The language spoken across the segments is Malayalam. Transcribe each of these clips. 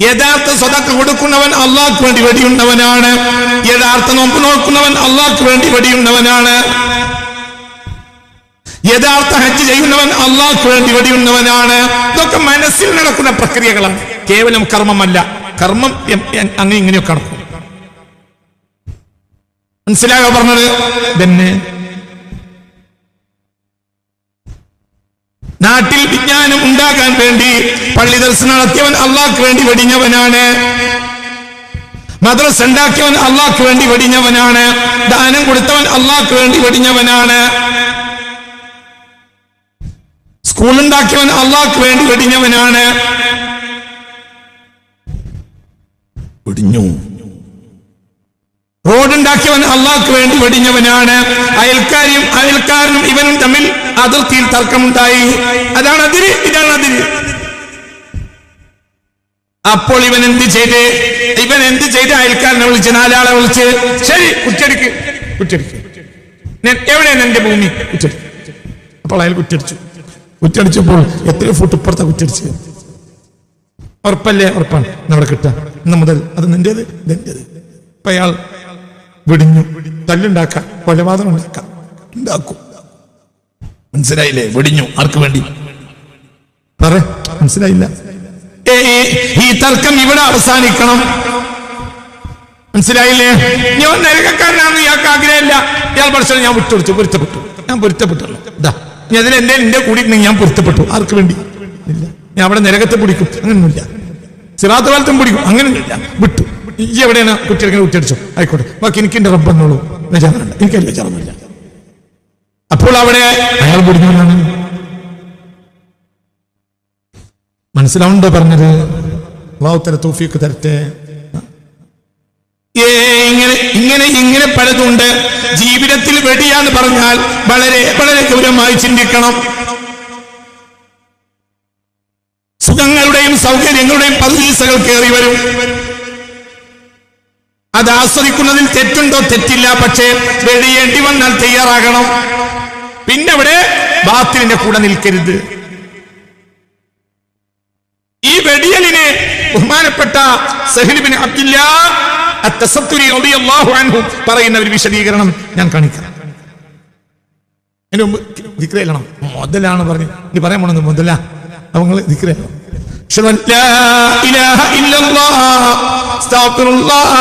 യഥാർത്ഥ സ്വതക്ക കൊടുക്കുന്നവൻ അള്ളാഹ്ക്ക് വേണ്ടി വെടിയുന്നവനാണ്. യഥാർത്ഥ നോമ്പ് നോക്കുന്നവൻ അള്ളാഹ്ക്ക് വേണ്ടി വെടിയുന്നവനാണ്. യഥാർത്ഥ ഹജ്ജ് ചെയ്യുന്നവൻ അള്ളാഹ്ക്ക് വേണ്ടി വെടിയുന്നവനാണ്. ഇതൊക്കെ മനസ്സിൽ നടക്കുന്ന പ്രക്രിയകളാണ്, കേവലം കർമ്മമല്ല. കർമ്മം അങ്ങനെ ഇങ്ങനെയൊക്കെ നടക്കും. മനസ്സിലായോ പറഞ്ഞത്? തന്നെ നാട്ടിൽ വിജ്ഞാനം ഉണ്ടാക്കാൻ വേണ്ടി പള്ളി ദർശനം നടത്തിയവൻ അള്ളാഹ്ക്ക് വേണ്ടി വെടിഞ്ഞവനാണ്. മദ്രസ ഉണ്ടാക്കിയവൻ അള്ളാഹ്ക്ക് വേണ്ടി വെടിഞ്ഞവനാണ്. ദാനം കൊടുത്തവൻ അള്ളാഹ്ക്ക് വേണ്ടി വെടിഞ്ഞവനാണ്. സ്കൂൾ ഉണ്ടാക്കിയവൻ അള്ളാഹ്ക്ക് വേണ്ടി വെടിഞ്ഞവനാണ്. വെടിഞ്ഞു. റോഡുണ്ടാക്കിയവൻ അള്ളാഹ്ക്ക് വേണ്ടി വെടിഞ്ഞവനാണ്. അയൽക്കാരനും ഇവനും തമ്മിൽ അതിർത്തിയിൽ തർക്കമുണ്ടായി. അതാണ് അതിര്, ഇതാണ് അതിര്. അപ്പോൾ ഇവൻ എന്ത് ചെയ്ത് അയൽക്കാരനെ വിളിച്ച്, നാലാളെ വിളിച്ച്, ശരി കുറ്റടിക്ക്. എവിടെയാണ് എന്റെ ഭൂമി? കുറ്റടിക്ക്. അപ്പോൾ അയാൾ കുറ്റടിച്ചപ്പോൾ എത്രയോ ഫുട്ട് ഇപ്പുറത്തെ കുറ്റടിച്ച്. ഉറപ്പല്ലേ? ഉറപ്പാണ്. അവിടെ കിട്ടാം. ഇന്ന് മുതൽ അത് നിന്റേത്, ഇതെന്റേത്. അപ്പൊ അയാൾ വെടിഞ്ഞു. തല്ലുണ്ടാക്കാം, കൊലപാതകം ഉണ്ടാക്കും. മനസ്സിലായില്ലേ? വെടിഞ്ഞു. ആർക്ക് വേണ്ടി? മനസ്സിലായില്ല? ഈ തർക്കം ഇവിടെ അവസാനിക്കണം. മനസ്സിലായില്ലേ? ഞാൻ നരകക്കാരനാണെന്ന് ഇയാൾക്ക് ആഗ്രഹമില്ല. ഇയാൾ പഠിച്ചത് ഞാൻ പൊരുത്തപ്പെട്ടല്ലോ. എന്റെ കൂടി ഞാൻ പൊരുത്തപ്പെട്ടു. ആർക്ക് വേണ്ടി? ഇല്ല. ഞാൻ അവിടെ നരകത്തെ പിടിക്കും, അങ്ങനെയൊന്നുമില്ല. സിറാത്ത് കാലത്തും പിടിക്കും, അങ്ങനെയൊന്നുമില്ല. വിട്ടു. ഈ എവിടെയാണ് കുറ്റടിച്ചോ? ആയിക്കോട്ടെ, ബാക്കി എനിക്ക് എന്റെ റബ്ബെന്നുള്ളൂ. വിചാരമുണ്ട്, എനിക്കത് വിചാരമൊന്നുമില്ല. അപ്പോൾ അവിടെ അയാൾ പിടിക്കുന്നവരാണ്. മനസ്സിലാവുണ്ടോ പറഞ്ഞത്? അല്ലാഹു തആല തൗഫീഖ് തരട്ടെ. ഇങ്ങനെ പലതുണ്ട്. ജീവിതത്തിൽ വെടിയാന്ന് പറഞ്ഞാൽ വളരെ വളരെ ഗൗരവമായി ചിന്തിക്കണം. സുഖങ്ങളുടെയും സൗകര്യങ്ങളുടെയും പദവീസകൾ കയറി വരും. അത് ആസ്വദിക്കുന്നതിൽ തെറ്റുണ്ടോ? തെറ്റില്ല. പക്ഷേ വെടിയേണ്ടി വന്നാൽ തയ്യാറാകണം. പിന്നെ അവിടെ ബാത്തിലിന്റെ കൂടെ നിൽക്കരുത്. ഈ വെടിയലിനെ ബഹുമാനപ്പെട്ട സഹൽ ബിൻ അബ്ദുല്ലാഹ് അത്തസത്തുരി റളിയല്ലാഹു അൻഹു പറയുന്ന ഒരു വിശദീകരണം ഞാൻ കാണിക്കാം. അതിന് മുമ്പ് ദിക്ർ ചെല്ലണം. മുതലാണ് പറഞ്ഞു. ഇനി പറയാൻ പോണെന്ന് മുതലാ. അവങ്ങൾ ദിക്ർ ചെല്ലണം. അശ്ഹദു അൻ ലാ ഇലാഹ ഇല്ലല്ലാഹ് അസ്തഗ്ഫിറുല്ലാഹ്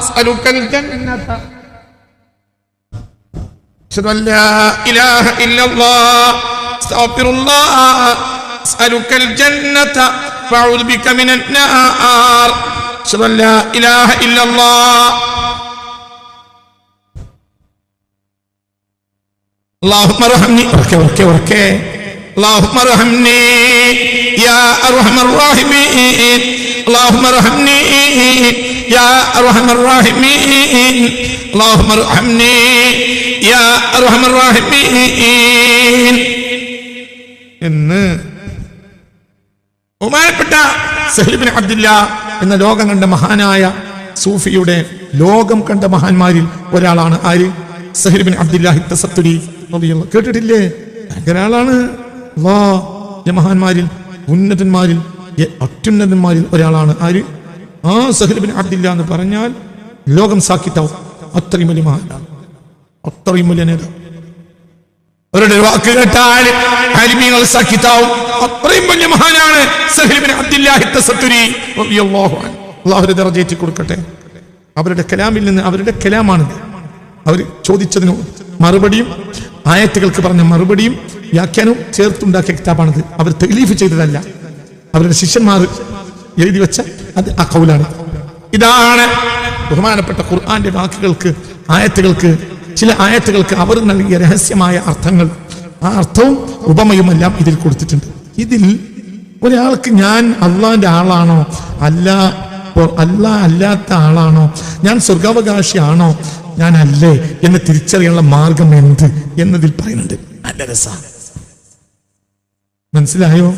അസ്അലുക്കൽ ജന്നത. അശ്ഹദു അൻ ലാ ഇലാഹ ഇല്ലല്ലാഹ് അസ്തഗ്ഫിറുല്ലാഹ് അസ്അലുക്കൽ ജന്നത വഅഊദു ബിക മിനൻ നാർ. അശ്ഹദു അൻ ലാ ഇലാഹ ഇല്ലല്ലാഹ്. اللهم ارحمني وركي اللهم ارحمني يا ارحم الراحمين اللهم ارحمني يا ارحم الراحمين اللهم ارحمني يا ارحم الراحمين എന്ന് ബഹുമാനപ്പെട്ട സഹൽ ബിൻ അബ്ദുല്ലാഹ് എന്ന ലോകം കണ്ട മഹാനായ സൂഫിയുടെ ലോകം കണ്ട മഹാന്മാരിൽ ഒരാളാണ്. ആര്? Sahl bin Abdullahi Tustari. കേട്ടിട്ടില്ലേ? ഒരാളാണ്. മഹാന്മാരിൽ ഉന്നതന്മാരിൽ അത്യുന്നതന്മാരിൽ ഒരാളാണ്. ആര്? ആ സഹൽ ബിൻ അബ്ദുല്ലാഹ് എന്ന് പറഞ്ഞാൽ ലോകം സാക്കിത്താവും. അത്രയും വലിയ മഹാനാണ്, അത്രയും വലിയ നേതാവ്. അവരുടെ വാക്ക് കേട്ടാൽ ആലിമീങ്ങൾ സാക്കിത്താവും. അത്രയും വലിയ മഹാനാണ് സഹൽ ബിൻ അബ്ദുല്ലാഹി തസത്തുരി റളിയല്ലാഹു അൻഹു. അല്ലാഹു ദറജ കൊടുക്കട്ടെ. അവരുടെ കലാമിൽ നിന്ന്, അവരുടെ കലാമാണിത്. അവർ ചോദിച്ചതിന് മറുപടിയും ആയത്തുകൾക്ക് പറഞ്ഞ മറുപടിയും വ്യാഖ്യാനവും ചേർത്തുണ്ടാക്കിയ കിതാബാണിത്. അവർ തഅലീഫ് ചെയ്തതല്ല, അവരുടെ ശിഷ്യന്മാർ എഴുതി വെച്ച അത് ആ ഖൗലാണ്. ഇതാണ് ബഹുമാനപ്പെട്ട ഖുർആന്റെ വാക്കുകൾക്ക്, ആയത്തുകൾക്ക്, ചില ആയത്തുകൾക്ക് അവർ നൽകിയ രഹസ്യമായ അർത്ഥങ്ങൾ. ആ അർത്ഥവും ഉപമയുമെല്ലാം ഇതിൽ കൊടുത്തിട്ടുണ്ട്. ഇതിൽ ഒരാൾക്ക് ഞാൻ അള്ളാന്റെ ആളാണോ അല്ലാത്ത ആളാണോ, ഞാൻ സ്വർഗാവകാശിയാണോ ഞാൻ അല്ലേ എന്ന് തിരിച്ചറിയാനുള്ള മാർഗം എന്ത് എന്നതിൽ പറയുന്നുണ്ട്. നല്ല രസമാണ്. മനസ്സിലായോ?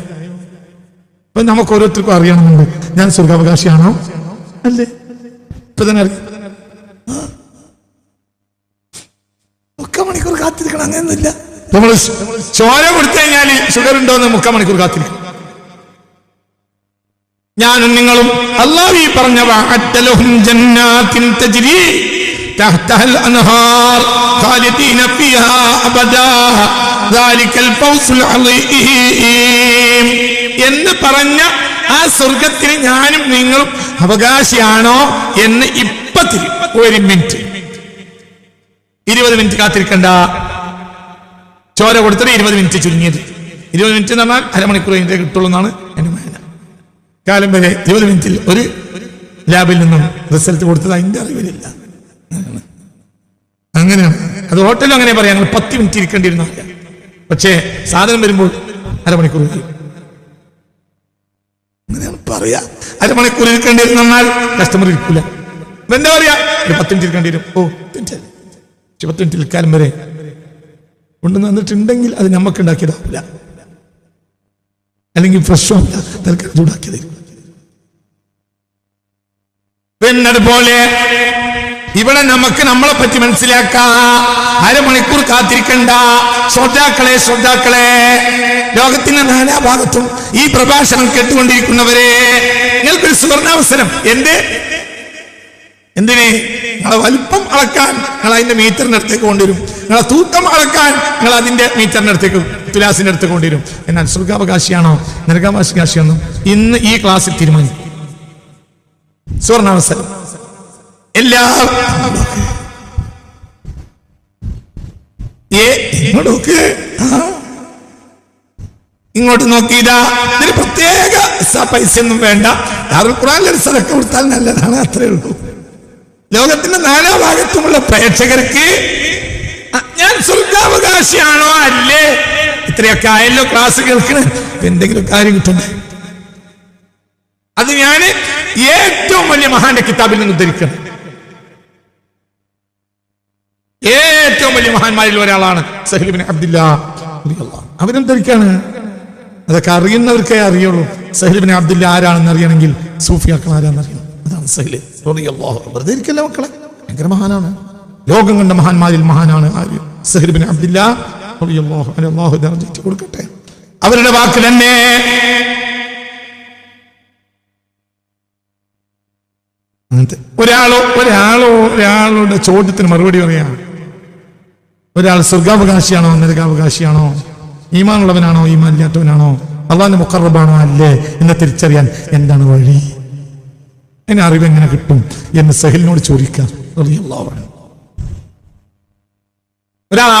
ഇപ്പൊ നമുക്ക് ഓരോരുത്തർക്കും അറിയണമെന്നുണ്ട്, ഞാൻ സ്വർഗാവകാശിയാണോ അല്ലേ? ഇപ്പൊ തന്നെ അറിയാം. 3 മണിക്കൂർ കാത്തിരിക്കണം, അങ്ങനെയൊന്നുമില്ല. നമ്മൾ ചോര കൊടുത്തു കഴിഞ്ഞാൽ ഷുഗർ ഉണ്ടോന്ന് 3 മണിക്കൂർ കാത്തിരിക്കും. ഞാനും നിങ്ങളും അല്ലാഹു ഈ പറഞ്ഞ വഅദ്ദലഹും ജന്നാത്തിൻ തജ്രി തഹ്തഹൽ അൻഹാർ ഖാലിദീന ഫീഹാ അബദാ ദാലികൽ ഫൗസുൽ അളീം എന്ന് പറഞ്ഞ ആ സ്വർഗത്തിന് ഞാനും നിങ്ങളും അവകാശിയാണോ എന്ന് ഇപ്പത്തിൽ 1 മിനിറ്റ് 20 മിനിറ്റ് കാത്തിരിക്കണ്ട. ചോര കൊടുത്തിട്ട് 20 മിനിറ്റ് ചുരുങ്ങിയത്. 20 മിനിറ്റ് എന്ന് പറഞ്ഞാൽ അരമണിക്കൂർ കഴിഞ്ഞേ കിട്ടുള്ളൂ എന്നാണ് എന്റെ മേന. കാലം വരെ 20 മിനിറ്റിൽ ഒരു ലാബിൽ നിന്നും റിസൾട്ട് കൊടുത്തത് അതിന്റെ അറിവിലില്ല. അങ്ങനെയാണ് അത്. ഹോട്ടലും അങ്ങനെ പറയാം, ഞങ്ങൾ 10 മിനിറ്റ് ഇരിക്കേണ്ടിയിരുന്ന, പക്ഷേ സാധനം വരുമ്പോൾ അരമണിക്കൂർ കഴിയും. അങ്ങനെയാണ് പറയാ. അരമണിക്കൂർ ഇരിക്കേണ്ടിയിരുന്നാൽ കസ്റ്റമർ ഇരിക്കൂല. എന്താ പറയാ, ഒരു 10 മിനിറ്റ് ഇരിക്കേണ്ടി വരും. 10 മിനിറ്റിൽ കാലം വരെ കൊണ്ടുവന്ന് വന്നിട്ടുണ്ടെങ്കിൽ അത് നമുക്ക് ഉണ്ടാക്കിയതാവില്ല, അല്ലെങ്കിൽ ഫ്രഷോ അല്ല, തൽക്കാലം ചൂടാക്കിയത്. പിന്നതുപോലെ ഇവിടെ നമുക്ക് നമ്മളെ പറ്റി മനസ്സിലാക്കാം. അരമണിക്കൂർ കാത്തിരിക്കണ്ട. ശ്രോതാക്കളെ, ലോകത്തിന്റെ നാനാഭാഗത്തും ഈ പ്രഭാഷണം കേട്ടുകൊണ്ടിരിക്കുന്നവരെ, നിങ്ങൾക്കൊരു സുവർണാവസരം. എന്തിനെ? നിങ്ങളെ വലിപ്പം അളക്കാൻ നിങ്ങൾ അതിന്റെ മീറ്ററിന്റെ അടുത്തേക്ക് കൊണ്ടുവരും. നിങ്ങളെ തൂക്കം അളക്കാൻ നിങ്ങൾ അതിന്റെ മീറ്ററിന്റെ അടുത്തേക്ക്, തുലാസിന്റെ അടുത്തേക്ക് കൊണ്ടുവരും. എന്നാൽ സ്വർഗാവകാശിയാണോ നരകാവകാശിയാണോ ഇന്ന് ഈ ക്ലാസ്സിൽ തീരുമാനിക്കും. സുവർണാവസരം. ഇങ്ങോട്ട് നോക്കിയതാ. ഇതിന് പ്രത്യേക പൈസ ഒന്നും വേണ്ട. ദാറുൽ ഖുർആനിൽ സദഖ കൊടുത്താൽ നല്ലതാണ്, അത്രേ ഉള്ളൂ. ലോകത്തിന്റെ നാനാഭാഗത്തുമുള്ള പ്രേക്ഷകർക്ക് ഞാൻ സ്വർഗാവകാശിയാണോ അല്ലേ, ഇത്രയൊക്കെ ആയല്ലോ ക്ലാസ് കേൾക്കണേ, എന്തെങ്കിലും കാര്യം കിട്ടണ്ടേ? അത് ഞാൻ ഏറ്റവും വലിയ മഹാന്റെ കിതാബിൽ നിന്ന് ഉദ്ധരിക്കണം. ഏറ്റവും വലിയ മഹാന്മാരിൽ ഒരാളാണ് സഹൽ ഇബ്നു അബ്ദില്ലാ റളിയല്ലാഹു. അവരും ധരിക്കാണ്. അതൊക്കെ അറിയുന്നവർക്കേ അറിയുള്ളൂ. സഹൽ ഇബ്നു അബ്ദില്ലാ ആരാണെന്ന് അറിയണമെങ്കിൽ സൂഫിയാക്കൾ ആരാന്ന് അറിയണം. അതാണ് സഹൽ റളിയല്ലാഹു. വെറുതെ ഇരിക്കല്ല മക്കളെ, ഭയങ്കര മഹാനാണ്. ലോകം കണ്ട മഹാന്മാരിൽ മഹാനാണ് സഹൽ ഇബ്നു അബ്ദില്ലാ റളിയല്ലാഹു അൻഹു. അല്ലാഹു ദർജ കൊടുക്കട്ടെ. അവരുടെ വാക്ക് തന്നെ ഒരാളുടെ ചോദ്യത്തിന് മറുപടി പറയാം. ഒരാൾ സ്വർഗാവകാശിയാണോ നരകാവകാശിയാണോ, ഈമാനുള്ളവനാണോ ഈമാൻ ഇല്ലാത്തവനാണോ, അള്ളാഹുവിന്റെ മുഖറബാണോ അല്ലേ എന്ന് തിരിച്ചറിയാൻ എന്താണ് വഴി? അതിന് അറിവ് എങ്ങനെ കിട്ടും എന്ന് സഹലിനോട് ചോദിക്കാം. ഒരാളുടെ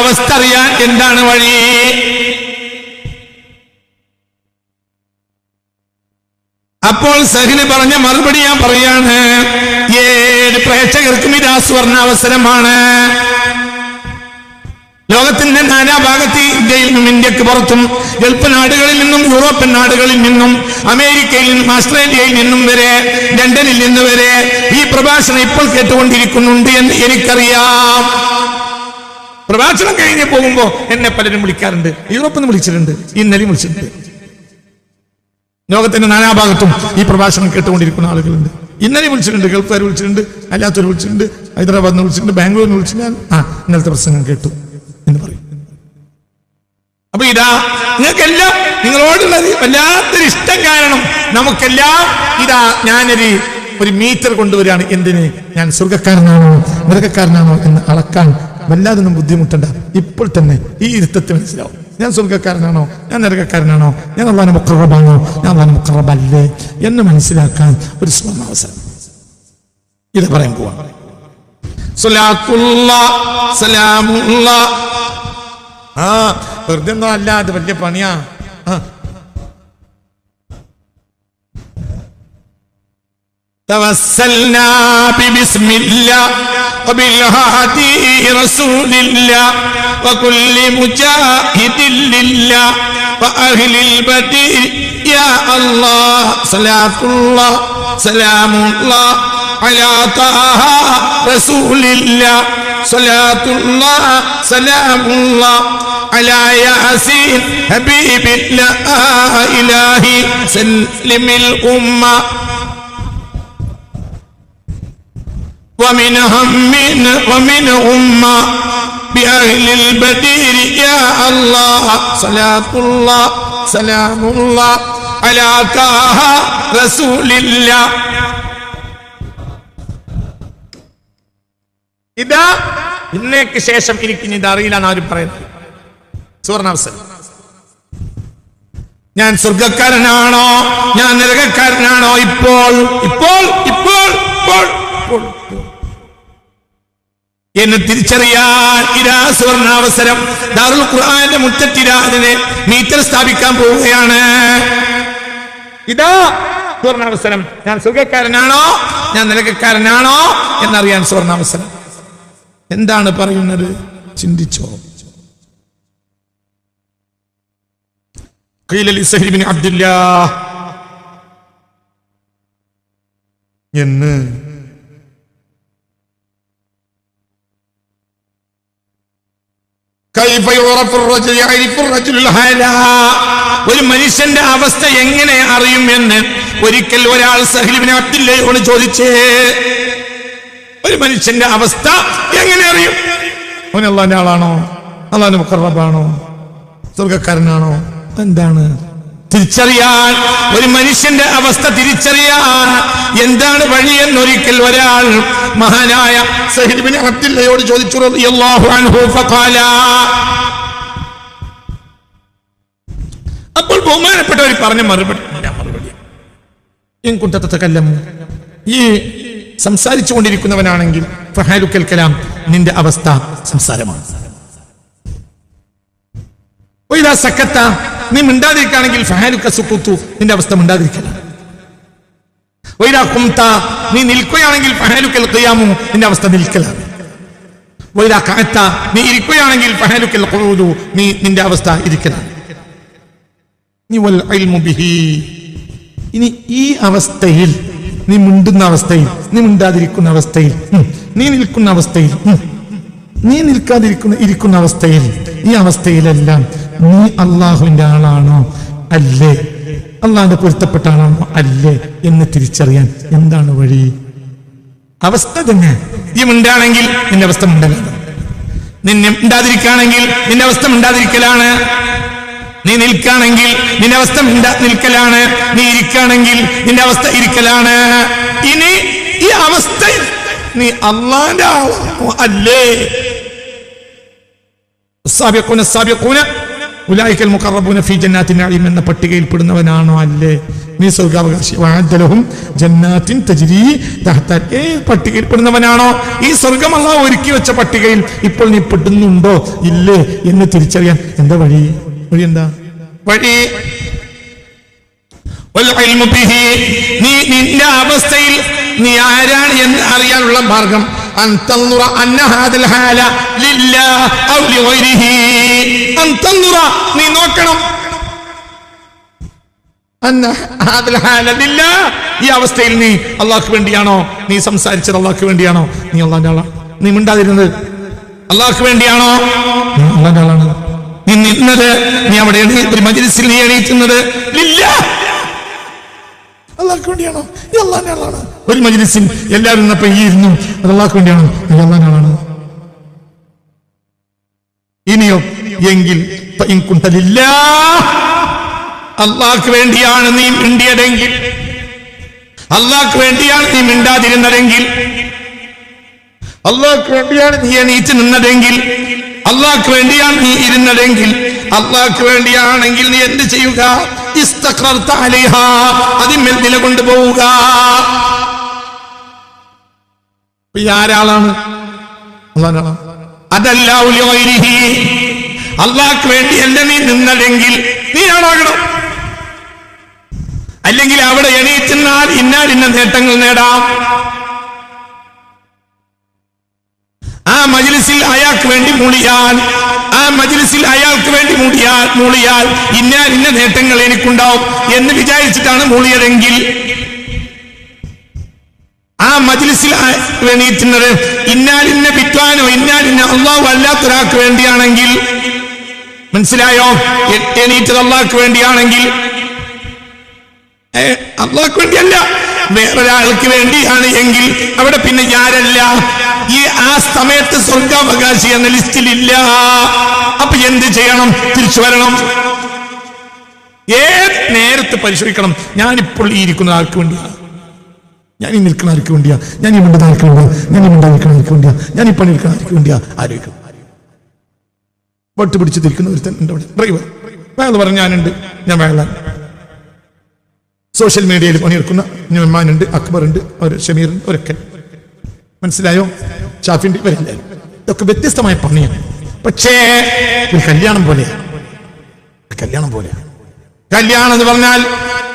അവസ്ഥ അറിയാൻ എന്താണ് വഴി? അപ്പോൾ സഹല് പറഞ്ഞ മറുപടി ഞാൻ പറയാണ്. ഏത് പ്രേക്ഷകർക്കും ഇത് സുവർണാവസരമാണ്. ലോകത്തിന്റെ നാനാഭാഗത്ത്, ഇന്ത്യയിൽ നിന്നും ഇന്ത്യക്ക് പുറത്തും, ഗൾഫ് നാടുകളിൽ നിന്നും യൂറോപ്യൻ നാടുകളിൽ നിന്നും അമേരിക്കയിൽ നിന്നും ഓസ്ട്രേലിയയിൽ നിന്നും വരെ, ലണ്ടനിൽ നിന്ന് വരെ ഈ പ്രഭാഷണം ഇപ്പോൾ കേട്ടുകൊണ്ടിരിക്കുന്നുണ്ട് എന്ന് എനിക്കറിയാം. പ്രഭാഷണം കഴിഞ്ഞ് പോകുമ്പോ എന്നെ പലരും വിളിക്കാറുണ്ട്. യൂറോപ്പിൽ നിന്ന് വിളിച്ചിട്ടുണ്ട്, ഇന്നലെയും വിളിച്ചിട്ടുണ്ട്. ലോകത്തിന്റെ നാനാഭാഗത്തും ഈ പ്രഭാഷണം കേട്ടുകൊണ്ടിരിക്കുന്ന ആളുകളുണ്ട്. ഇന്നലെ വിളിച്ചിട്ടുണ്ട്, ഗൾഫുകാർ വിളിച്ചിട്ടുണ്ട്, അല്ലാത്തവർ വിളിച്ചിട്ടുണ്ട്, ഹൈദരാബാദിൽ നിന്ന് വിളിച്ചിട്ടുണ്ട്, ബാംഗ്ലൂരിൽ നിന്ന് വിളിച്ചിട്ടുണ്ട്. ഇന്നലത്തെ പ്രസംഗം കേട്ടു എന്ന് പറയും. അപ്പൊ ഇതാ നിങ്ങൾക്കെല്ലാം നിങ്ങളോടുള്ള വല്ലാത്തൊരു ഇഷ്ടം കാരണം നമുക്കെല്ലാം ഇതാ ഞാനൊരു മീറ്റർ കൊണ്ടുവരികയാണ്. എന്തിന്? ഞാൻ സ്വർഗക്കാരനാണോ നരകക്കാരനാണോ എന്ന് അളക്കാൻ വല്ലാതൊന്നും ബുദ്ധിമുട്ടണ്ട. ഇപ്പോൾ തന്നെ ഈ ഇരുത്തത്തിൽ മനസ്സിലാവും. ഞാൻ സ്വർഗക്കാരനാണോ ഞാൻ നരകക്കാരനാണോ, ഞാൻ അല്ലാഹുവിന്റെ മുഖറബാണോ ഞാൻ അല്ലാഹുവിന്റെ മുഖറബല്ലേ എന്ന് മനസ്സിലാക്കാൻ ഒരു സുവർണാവസരം ഇത് പറയാൻ പോവാ. വെറുതെ ഒന്നും അല്ല, അത് വലിയ പണിയാ. توسلنا ببسم الله وبالهادي رسول الله وكل مجاهد لله وأهل البدير يا الله صلاة الله سلام الله على طه رسول الله صلاة الله سلام الله على ياسين حبيب الله إلهي سلم الأمة ومن هم ومن أمة بأهل البدير يا الله صلاة الله سلام الله അലാ താഹ റസൂലില്ലാ. ഇതാ ഇന്നേക്ക് ശേഷം എനിക്ക് ഇനി ഇത് അറിയില്ല എന്നാരും പറയുന്നത്. സുവർണാവസരം. ഞാൻ സ്വർഗക്കാരനാണോ ഞാൻ നരകക്കാരനാണോ ഇപ്പോൾ ഇപ്പോൾ ഇപ്പോൾ ഇപ്പോൾ എന്ന് തിരിച്ചറിയാൻ ഇതാ സുവർണാവസരം. ദാറുൽ ഖുർആന്റെ മുറ്റത്തിരാ അതിനെ മീറ്റർ സ്ഥാപിക്കാൻ പോവുകയാണ്. ഇതാ സുവർണാവസരം. ഞാൻ സ്വർഗക്കാരനാണോ ഞാൻ നരകക്കാരനാണോ എന്നറിയാൻ സുവർണാവസരം. എന്താണ് പറയുന്നത്? ചിന്തിച്ചോ. ഖീല ലിസഹ്ൽ ഇബ്നു അബ്ദുല്ലാഹ് എന്ന് ഒരു മനുഷ്യന്റെ അവസ്ഥ എങ്ങനെ അറിയും എന്ന് ഒരിക്കൽ ഒരാൾ സഹ്ൽ ഇബ്നു അബ്ദുല്ലാഹയോട് ചോദിച്ചേ. ഒരു മനുഷ്യന്റെ അവസ്ഥ എങ്ങനെ അറിയും? അവൻ അല്ലാഹുവിന്റെ ആളാണോ അല്ലാഹുവിന്റെ മുഖറബാണോ സ്വർഗക്കാരനാണോ? എന്താണ് തിരിച്ചറിയാൻ? ഒരു മനുഷ്യന്റെ അവസ്ഥ തിരിച്ചറിയാൻ എന്താണ് വഴി എന്നൊരിക്കൽ ഒരാൾ മഹാനായ സഹ്ൽ ഇബ്നു അബ്ദുല്ലാഹയോട് ചോദിച്ചു റളിയല്ലാഹു അൻഹു. ഫഖാല, അപ്പോൾ ബഹുമാനപ്പെട്ടവർ പറഞ്ഞ മറുപടി ഇൻ കുൻത തതകല്ലമു, ഈ സംസാരിച്ചു കൊണ്ടിരിക്കുന്നവനാണെങ്കിൽ ഫഹാലുക്കൽ കലാം, നിന്റെ അവസ്ഥ സംസാരമാണ്. വഇദാ സക്കത്ത, നീ മിണ്ടാതിരിക്കുകയാണെങ്കിൽ ഫഹാലുക സുഖൂതു, നിന്റെ അവസ്ഥ മിണ്ടാതിരിക്കലാണ്. വഇദാ ഖുംത, നീ നിൽക്കുകയാണെങ്കിൽ ഫഹാലുക്കൽ ഖിയാമു, നിന്റെ അവസ്ഥ നിൽക്കലാണ്. വഇദാ ഖഅത, നീ ഇരിക്കുകയാണെങ്കിൽ ഫഹാലുക്കൽ ഖുഊദു, നിന്റെ അവസ്ഥ ഇരിക്കലാണ്. വൽ ഇൽമു ബിഹി, ഇനി ഈ അവസ്ഥയിൽ, നീ മിണ്ടുന്ന അവസ്ഥയിൽ, നീ മിണ്ടാതിരിക്കുന്ന അവസ്ഥയിൽ, നീ നിൽക്കുന്ന അവസ്ഥയിൽ, നീ ഇരിക്കുന്ന അവസ്ഥയിൽ, ഈ അവസ്ഥയിലെല്ലാം നീ അള്ളാഹുവിന്റെ ആളാണോ അല്ലേ, അള്ളാഹിന്റെ പൊരുത്തപ്പെട്ട ആളാണോ അല്ലേ എന്ന് തിരിച്ചറിയാൻ എന്താണ് വഴി? അവസ്ഥ തന്നെ. ഈ മിണ്ടാണെങ്കിൽ നിന്റെ അവസ്ഥ മിണ്ടലാണ്, നിന്നെ മിണ്ടാതിരിക്കുകയാണെങ്കിൽ നിന്റെ അവസ്ഥ മിണ്ടാതിരിക്കലാണ്, നീ നിൽക്കുകയാണെങ്കിൽ നിന്റെ അവസ്ഥ നിൽക്കലാണ്, നീ ഇരിക്കുകയാണെങ്കിൽ നിന്റെ അവസ്ഥ ഇരിക്കലാണ്. ഇനി ഈ അവസ്ഥയിൽ നീ അള്ളാന്റെ ആളാണോ അല്ലേ? السابقون السابقون أولئك المقربون في جنات النعيم എന്ന പട്ടികയിൽ പെടുന്നവനാണോ അല്ലേ നീ സ്വർഗ്ഗാവകാശി? വഅദ്ദ ലഹും ജന്നാത്തിൻ തജ്രി തഹ്ത, ഈ പട്ടികയിൽ പെടുന്നവനാണോ? ഈ സ്വർഗ്ഗം അല്ലാഹു ഒരുക്കി വെച്ച പട്ടികയിൽ ഇപ്പോൾ നീ പെടുന്നുണ്ടോ ഇല്ലേ എന്ന് തിരിച്ചറിയാൻ എന്താ വഴി? വഴി എന്താ വഴി? നീ നിന്റെ അവസ്ഥയിൽ നീ ആരാണ് എന്ന് അറിയാനുള്ള മാർഗം നീ നോക്കണം. ഈ അവസ്ഥയിൽ നീ അള്ളാഹ്ക്ക് വേണ്ടിയാണോ നീ സംസാരിച്ചത്? അള്ളാഹ്ക്ക് വേണ്ടിയാണോ നീ അള്ളാന്റെ ആളാണ്? നീ മിണ്ടാതിരുന്നത് അള്ളാഹ്ക്ക് വേണ്ടിയാണോ? അള്ളാന്റെ ആളാണ്. നീ നിന്നത്, നീ അവിടെ ഒരു മജ്‌ലിസിൽ നീ എണീറ്റുന്നത് അള്ളാഹ്ക്ക് വേണ്ടിയാണോ? ഈ അള്ളാന്റെ ആളാണ്. ഒരു മജ്‌ലിസിൽ എല്ലാവരും ഇന്നപ്പോ ഈ ഇരുന്നു, അത് അള്ളാഹ്ക്ക് വേണ്ടിയാണോ? ഈ അള്ളാന്റെ ആളാണ്. ഇനിയോ എങ്കിൽ അള്ളാഹ്ക്ക് വേണ്ടിയാണ് നീ മിണ്ടിയതെങ്കിൽ, അള്ളാഹ്ക്ക് വേണ്ടിയാണ് നീ മിണ്ടാതിരുന്നതെങ്കിൽ, അള്ളാഹ്ക്ക് വേണ്ടിയാണ് നീ എണീറ്റ് നിന്നതെങ്കിൽ, അള്ളാഹ്ക്ക് വേണ്ടിയാണ് നീ ഇരുന്നതെങ്കിൽ, അള്ളാഹ്ക്ക് വേണ്ടിയാണെങ്കിൽ നീ എന്ത് ചെയ്യുക? ഇസ്തഖറത അലൈഹാ, അതിന്മേൽ നിലകൊണ്ടു പോവുക. ആരാളാണ്? അതല്ല അള്ളാഹ്ക്ക് വേണ്ടി അല്ല നീ നിന്നതെങ്കിൽ നീ ആളാകണം. അല്ലെങ്കിൽ അവിടെ എണീറ്റെന്നാൽ ഇന്ന നേട്ടങ്ങൾ നേടാം. ആ മജ്‌ലിസിൽ അയാൾക്ക് വേണ്ടി മൂളിയാൽ, ആ മജ്‌ലിസിൽ അയാൾക്ക് വേണ്ടി മൂളിയാൽ ഇന്ന നേട്ടങ്ങൾ എനിക്കുണ്ടാവും എന്ന് വിചാരിച്ചിട്ടാണ് മൂളിയതെങ്കിൽ, ആ മജ്‌ലിസിൽ എണീറ്റുന്നത് ഇന്ന വിദ്വാനോ ഇന്ന അള്ളാഹു അല്ലാത്തൊരാൾക്ക് വേണ്ടിയാണെങ്കിൽ, മനസ്സിലായോ? എണീറ്റത് അള്ളാഹ്ക്ക് വേണ്ടിയാണെങ്കിൽ, അള്ളാഹ്ക്ക് വേണ്ടിയല്ല വേറൊരാൾക്ക് വേണ്ടിയാണ് എങ്കിൽ അവിടെ പിന്നെ ഞാനല്ല, ഈ ആ സമയത്ത് സ്വർഗാവകാശി എന്ന ലിസ്റ്റിലില്ല. അപ്പൊ എന്ത് ചെയ്യണം? തിരിച്ചു വരണം. ഏത് നേരത്ത് പരിശോധിക്കണം, ഞാനിപ്പോൾ ഈ ഇരിക്കുന്ന ആർക്ക് വേണ്ടിയാണ്, ഞാൻ ഈ നിൽക്കുന്ന ആർക്ക് വേണ്ടിയാ, ഞാൻ ഈ മിണ്ടുന്ന ആർക്ക് വേണ്ടിയാ, ഞാൻ ഈ മിണ്ടാതിരിക്കുന്ന ആർക്ക് വേണ്ടിയാ, ഞാൻ ഈ പണിയെടുക്കുന്ന ആർക്ക് വേണ്ടിയാ ആലോചിക്കണം. വട്ട് പിടിച്ച് തിരിക്കുന്ന ഒരുത്തൻ ഉണ്ട് അവിടെ, ഡ്രൈവർ. അയാൾ പറഞ്ഞു ഞാനുണ്ട്, ഞാൻ വേളാൻ. സോഷ്യൽ മീഡിയയിൽ പണിയെടുക്കുന്ന ഞമ്മാനുണ്ട്, അക്ബർ ഉണ്ട്, ഒരു ഷമീർ ഉണ്ട്, ഒരൊക്കെ. മനസ്സിലായോ? ഷാഫിന്റെ ഇവരെല്ലാവരും. ഇതൊക്കെ വ്യത്യസ്തമായ പണിയാണ്. പക്ഷേ ഒരു കല്യാണം പോലെയാണ്. കല്യാണം പോലെയാണ്. കല്യാണം എന്ന് പറഞ്ഞാൽ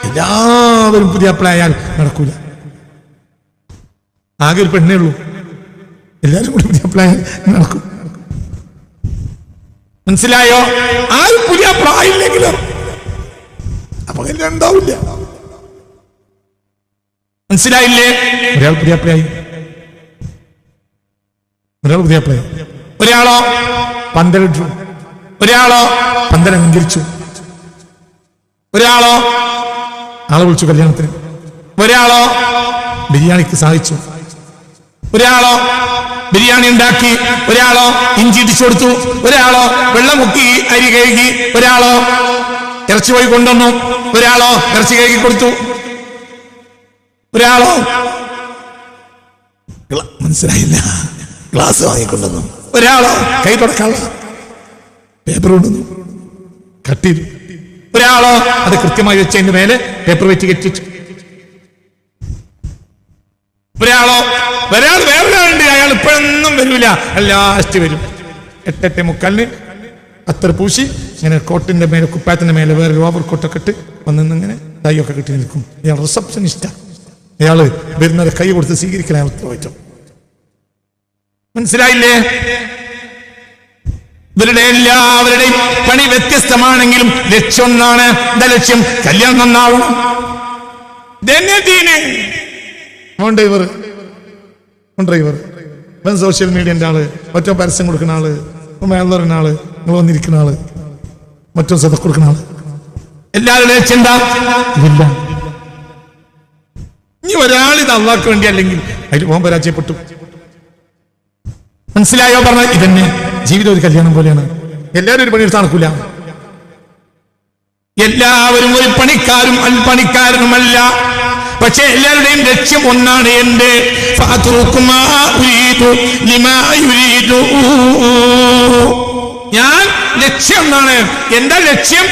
എല്ലാവരും പുതിയ അപ്ലായാൽ നടക്കൂല. ആകെ ഒരു പെണ്ണേ ഉള്ളൂ, എല്ലാവരും കൂടി പുതിയ അപ്ലായാൽ നടക്കും. മനസ്സിലായോ? ആരും പുതിയ പ്രായമില്ലെങ്കിലോ അപ്പൊ കല്യാണം ഉണ്ടാവില്ല. മനസ്സിലായില്ലേ? ഒരാൾ പുതിയ അപ്ലായി, ഒരാൾ പുതിയ അപ്ലായി, ഒരാളോ പന്തലിട്ടു, ഒരാളോ പന്തൽ അലങ്കരിച്ചു, ഒരാളോ ആളെ വിളിച്ചു കല്യാണത്തിന്, ഒരാളോ ബിരിയാണിക്ക് സഹായിച്ചു, ഒരാളോ ബിരിയാണി ഉണ്ടാക്കി, ഒരാളോ ഇഞ്ചി ഇടിച്ചു കൊടുത്തു, ഒരാളോ വെള്ളം മുക്കി അരി കഴുകി, ഒരാളോ ഇറച്ചി പോയി കൊണ്ടുവന്നു, ഒരാളോ ഇറച്ചി കഴുകി കൊടുത്തു, ഒരാളോ മനസ്സിലായില്ല ഗ്ലാസ് വാങ്ങിക്കൊണ്ടുവന്നു, ഒരാളോ കൈ തുടക്കാനുള്ള പേപ്പർ കൊണ്ടുവന്നു കട്ട് ചെയ്തു, ഒരാളോ അത് കൃത്യമായി വെച്ചതിന്റെ മേലെ പേപ്പർ വെച്ച് കെട്ടിച്ചു, ഒരാളോ വേറൊരാളുണ്ട്, അയാൾ ഇപ്പോഴൊന്നും വരില്ല, ലാസ്റ്റ് വരും 8:45 അത്ര പൂശി ഇങ്ങനെ കോട്ടിന്റെ മേലെ കുപ്പായത്തിന്റെ മേലെ വേറെ ഓവർ കോട്ടൊക്കെ ഇട്ട് വന്നിങ്ങനെ തൈയൊക്കെ കിട്ടി നിൽക്കും. അയാൾ റിസപ്ഷനിസ്റ്റാ. അയാള് വരുന്നത് കൈ കൊടുത്ത് സ്വീകരിക്കൽ അയാൾ ഉത്തരവാദിത്വം. മനസ്സിലായില്ലേ? ഇവരുടെ എല്ലാവരുടെയും പണി വ്യത്യസ്തമാണെങ്കിലും ലക്ഷ്യം ഒന്നാണ്. എന്താ ലക്ഷ്യം? കല്യാണം നന്നാവണം. ഡ്രൈവർ സോഷ്യൽ മീഡിയന്റെ ആള്, മറ്റോ പരസ്യം കൊടുക്കുന്ന ആള്, മേലുന്ന ആള്, നിങ്ങൾ വന്നിരിക്കുന്ന ആള്, മറ്റോ സദ കൊടുക്കുന്ന ആള്, എല്ലാവരുടെ ലക്ഷ്യം എന്താ? ഇല്ല. ഇനി ഒരാളിത് അള്ളാഹ്ക്ക് വേണ്ടി അല്ലെങ്കിൽ അതിൽ പോകാൻ പരാജയപ്പെട്ടു. മനസ്സിലായോ? പറഞ്ഞ ഇതന്നെ ജീവിതം ഒരു കല്യാണം പോലെയാണ്. എല്ലാവരും ഒരു പണിയെടുത്ത് നടക്കൂല. എല്ലാവരും ഒരു പണിക്കാരും പണിക്കാരനുമല്ല. പക്ഷെ എല്ലാവരുടെയും ലക്ഷ്യം ഒന്നാണ്. എന്റെ ഞാൻ ലക്ഷ്യം ഒന്നാണ്. എന്താ ലക്ഷ്യം?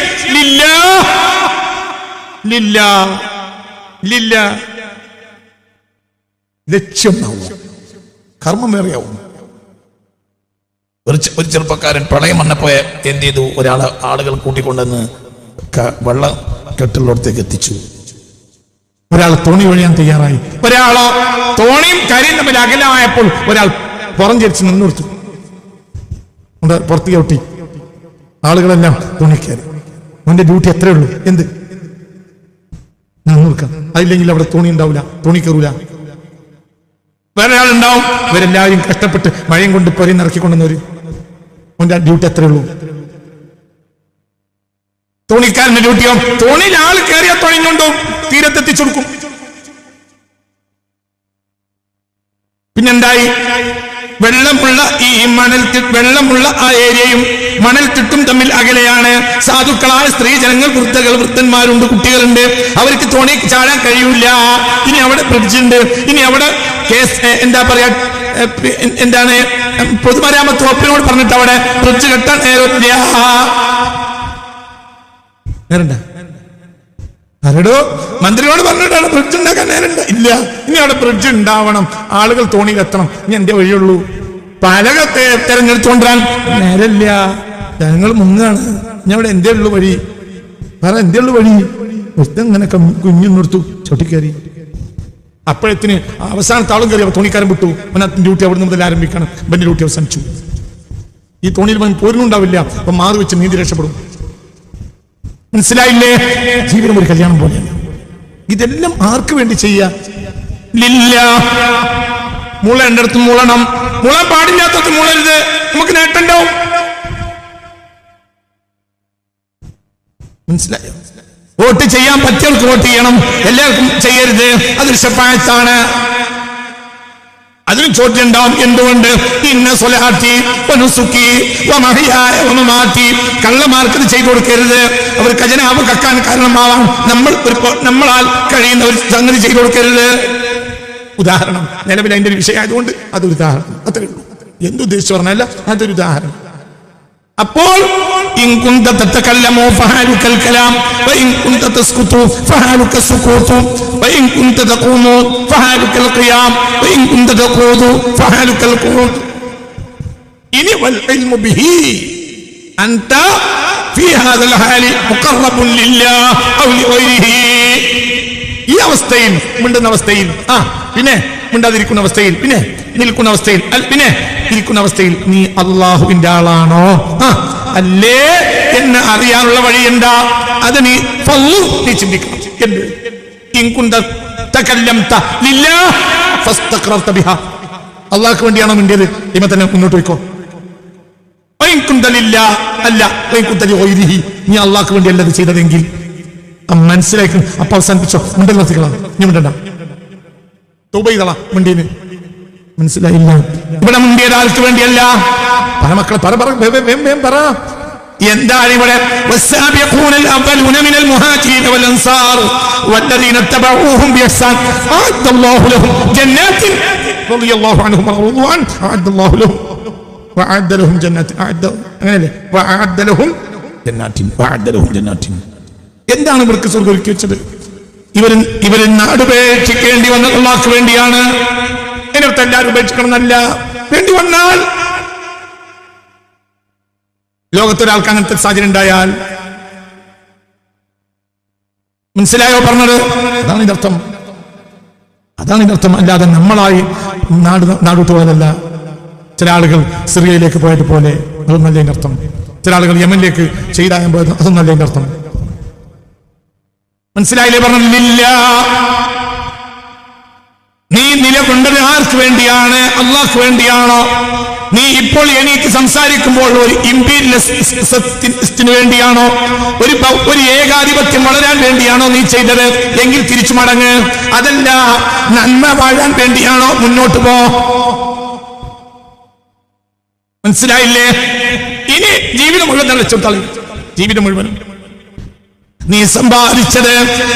ലക്ഷ്യം കർമ്മം വേറെയാവും. ഒരു ചെറുപ്പക്കാരൻ പ്രളയം വന്നപ്പോയ എന്ത് ചെയ്തു? ആളുകൾ കൂട്ടിക്കൊണ്ടെന്ന് വെള്ളം കെട്ടുള്ളിടത്തേക്ക് എത്തിച്ചു. ഒരാൾ തോണി ഒഴിയാൻ തയ്യാറായി. ഒരാളോ തോണിയും കരയും തമ്മിൽ അകലമായപ്പോൾ ഒരാൾ പുറം ചരിച്ച് നിന്നെടുത്തു, പുറത്ത് ചവിട്ടി. ആളുകളെല്ലാം തോണിക്കയറി. അവന്റെ ഡ്യൂട്ടി എത്രയേ ഉള്ളൂ. എന്ത് നിൽക്കാം, അതില്ലെങ്കിൽ അവിടെ തോണി ഉണ്ടാവില്ല, തോണി കയറൂല. വേറെ ആളുണ്ടാവും. ഇവരെല്ലാവരും കഷ്ടപ്പെട്ട് മഴയും കൊണ്ട് പൊരയും ഇറക്കിക്കൊണ്ടുവന്നവര്. അവന്റെ ഡ്യൂട്ടി എത്രയേ ഉള്ളൂ. തോണിക്കാരന്റെ ഡ്യൂട്ടിയോ തോണിയിൽ ആൾ കയറിയ തോണിഞ്ഞുണ്ടോ തീരത്തെത്തിച്ചു കൊടുക്കും. പിന്നെന്തായി? വെള്ളമുള്ള വെള്ളമുള്ള ആ ഏരിയയും മണൽത്തിട്ടും തമ്മിൽ അകലെയാണ്. സാധുക്കളായ സ്ത്രീ ജനങ്ങൾ, വൃദ്ധന്മാരുണ്ട്, കുട്ടികളുണ്ട്. അവർക്ക് തോണി ചാടാൻ കഴിയൂല. ഇനി അവിടെ ബ്രിഡ്ജുണ്ട്. ഇനി അവിടെ എന്താ പറയാ, എന്താണ് പൊതുമരാമത്ത് വകുപ്പിനോട് പറഞ്ഞിട്ട് അവിടെ ബ്രിഡ്ജ് കെട്ടാൻ നേരമില്ല. ആരോടോ മന്ത്രിയോട് പറഞ്ഞിട്ടാണ് ബ്രിഡ്ജ് ഉണ്ടാക്കാൻ നേരണ്ട. ഇല്ല, ഇനി അവിടെ ബ്രിഡ്ജ് ഉണ്ടാവണം, ആളുകൾ തോണിയിലെത്തണം. ഇനി എന്തേ വഴിയുള്ളൂ? പലക തെരഞ്ഞെടുത്തുകൊണ്ടിരാൻ നേരമില്ല. ജനങ്ങൾ മുങ്ങാണ്. ഇനി അവിടെ എന്തേ ഉള്ളു വഴി? വേറെ എന്തേ ഉള്ളു വഴി? ഇങ്ങനെ കുഞ്ഞു നിർത്തു ചവിട്ടിക്കയറി. അപ്പോഴത്തിന് അവസാനത്തെ ആളും കയറി. തോണിക്കാരൻ വിട്ടു. ഡ്യൂട്ടി അവിടെ മുതൽ ആരംഭിക്കണം. ബന്റെ ഡ്യൂട്ടി അവസാനിച്ചു. ഈ തോണിയിൽ പോരുന്നുണ്ടാവില്ല. അപ്പൊ മാറി വെച്ച് നീന്തി രക്ഷപ്പെടും. മനസ്സിലായില്ലേ? ജീവിതം ഒരു കല്യാണം പോലെയാണ്. ഇതെല്ലാം ആർക്ക് വേണ്ടി ചെയ്യാ? മുള എന്റെ അടുത്ത് മുളണം. മുള പാടില്ലാത്തത് മുളരുത്. നമുക്ക് നേട്ടണ്ടാവും. മനസ്സിലായോ? വോട്ട് ചെയ്യാൻ പറ്റിയവർക്ക് വോട്ട് ചെയ്യണം, എല്ലാവർക്കും ചെയ്യരുത്. അതൊരു ശഫാഅത്താണ്. അതിന് ചോദ്യം ഉണ്ടാവും. എന്തുകൊണ്ട്? ഇന്ന സ്വലാത്തി വനുസുക്കി വമഹിയായ വമമാതി. കള്ളമാർക്കത് ചെയ്തു കൊടുക്കരുത്. അവർ ഖജനാവ് കക്കാൻ കാരണമാവാം. നമ്മളാൽ കഴിയുന്ന ഒരു സംഗതി ചെയ്തു കൊടുക്കരുത്. ഉദാഹരണം, നിലവിൽ അതിന്റെ ഒരു വിഷയമായതുകൊണ്ട് അതൊരു ഉദാഹരണം, അത്രേ ഉള്ളൂ. എന്തുദ്ദേശിച്ചു പറഞ്ഞല്ല, അതൊരു ഉദാഹരണം. അപ്പോൾ ഇൻ കുന്ത തതകല്ലമു ഫഹാലുകൽ കലാം വഇൻ കുന്ത തസ്കുതു ഫഹാലുക സുകൂതു വഇൻ കുന്ത തഖൂമു ഫഹാലുകൽ ഖിയാം വഇൻ കുന്ത തഖൂദു ഫഹാലുകൽ ഖുഊദ്. ഇനി വൽ ഇൽമു ബിഹി അൻത ഫീ ഹാദൽ ഹാലി മുഖറബുൻ ലില്ലാഹ് ഔ ലിഗൈരിഹി. ഈ അവസ്ഥയിൽ, മിണ്ടുന്ന അവസ്ഥയിൽ, പിന്നെ മിണ്ടാതിരിക്കുന്ന അവസ്ഥയിൽ, പിന്നെ നിൽക്കുന്ന അവസ്ഥയിൽ, പിന്നെ ഇരിക്കുന്ന അവസ്ഥയിൽ നീ അള്ളാഹുവിന്റെ ആളാണോ അല്ലേ എന്ന് അറിയാനുള്ള വഴി എന്താ? അത് നീ ചിന്തിക്കണം. അള്ളാഹ്ക്ക് വേണ്ടിയാണോ മിണ്ടിയത്? ഇമ തന്നെ മുന്നോട്ട് പോയിക്കോ. അല്ല, നീ അള്ളാഹ്ക്ക് വേണ്ടിയല്ല അത് ചെയ്തതെങ്കിൽ മനസ്സിലാക്കും. അപ്പൊ അവസാനിപ്പിച്ചോ, മിണ്ടൽ നിർത്തിക്കളാം. നീ മിണ്ടണ്ട, തൗബ ചെയ്തളാ മിണ്ടീന്. മനസ്സിലായില്ല? ഇവിടെ മുണ്ടിയത് ആൾക്ക് വേണ്ടിയല്ല. മക്കളെ പറ എന്താണ് ഇവിടെ? والسابقون الأولون من المهاجرين والأنصار والذين اتبعوهم بإحسان أعد الله لهم جنات رضي الله عنهم ورضوا عنه أعد الله لهم وأعد لهم جنات وأعد لهم جنات. എന്താണ് ഇവർക്ക് സ്വർഗ്ഗം ഒരുക്കി വെച്ചത്? ഇവര് നാടുപേക്ഷിക്കേണ്ടി വന്നത് അള്ളാഹ്ക്ക് വേണ്ടിയാണ്. ഇതിനകത്ത് എല്ലാവരും ഉപേക്ഷിക്കണം എന്നല്ല. വേണ്ടി വന്നാൽ ലോകത്തൊരാൾക്ക് അങ്ങനത്തെ സാഹചര്യം ഉണ്ടായാൽ, മനസ്സിലായോ പറഞ്ഞത്? അതാണ് ഇതിന്റെ അർത്ഥം. അല്ലാതെ നമ്മളായി നാടുവിട്ട് പോയതല്ല. ചില ആളുകൾ സിറിയയിലേക്ക് പോയത് പോലെ അതൊന്നല്ല ഇതിന്റെ അർത്ഥം. ചില ആളുകൾ യമനിലേക്ക് ചെയ്താൻ പോയത് അതൊന്നല്ല ഇതിന്റെ അർത്ഥം. മനസ്സിലായില്ലേ പറഞ്ഞില്ല? നീ നിലകൊണ്ടത് ആർക്ക് വേണ്ടിയാണ്? അള്ളാഹ്ക്ക് വേണ്ടിയാണോ? നീ ഇപ്പോൾ എനിക്ക് സംസാരിക്കുമ്പോൾ ഒരു ഇംപീരിയലിസ്റ്റിന് വേണ്ടിയാണോ? ഒരു ഏകാധിപത്യം വളരാൻ വേണ്ടിയാണോ നീ ചെയ്തത്? എങ്കിൽ തിരിച്ചു മടങ്ങ്. അതല്ല, നന്മ വാഴാൻ വേണ്ടിയാണോ? മുന്നോട്ട് പോ. മനസ്സിലായില്ലേ? ഇനി ജീവിതം മുഴുവൻ നിലച്ചോട്ടാളി. ജീവിതം മുഴുവനും നീ സമ്പാദിച്ചത്